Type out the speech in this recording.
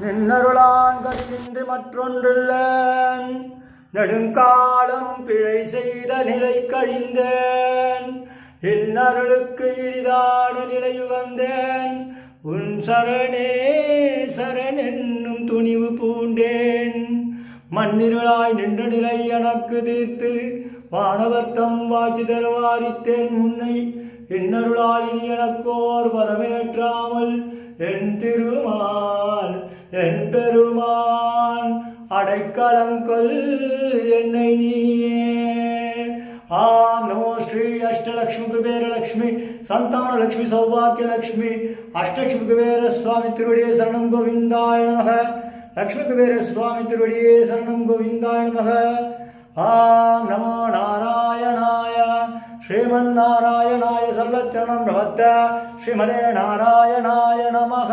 நின்னருளான் கதியின்றி மற்றொன்றில்லேன் நெடுங்காலம் பிழை செய்த நிலை கழிந்தேன் இன்னருளுக்கு இனிதான நிலையுகந்தேன் உன் சரணே சரண் என்னும் துணிவு பூண்டேன் மண்ணிருளாய் நின்ற நிலை எனக்கு தீர்த்து வானவர்த்தம் வாட்சி தருவாரித்தேன் முன்னை இன்னருளால் இனி எனக்கோர் வரவேற்றாமல் என் திருமால் என் பெருமான் அடைக்கலங்கொள் என்னை நீயே. நமோ ஸ்ரீ அஷ்டலக்ஷ்மி குபேரலக்ஷ்மி சந்தானலக்ஷ்மி சௌபாகியலக்ஷ்மி அஷ்டலக்ஷ்மி குபேர சுவாமி திருவடியே சரணம் கோவிந்தாய நமः. லக்ஷ்மி குபேர சுவாமி திருவடியே சரணம் கோவிந்தாய நமः. நமோ நாராயணாய ஸ்ரீமன்னாராயணாய சர்வச்சரணம் பிரபத்த ஸ்ரீமதே நாராயணாய நமः.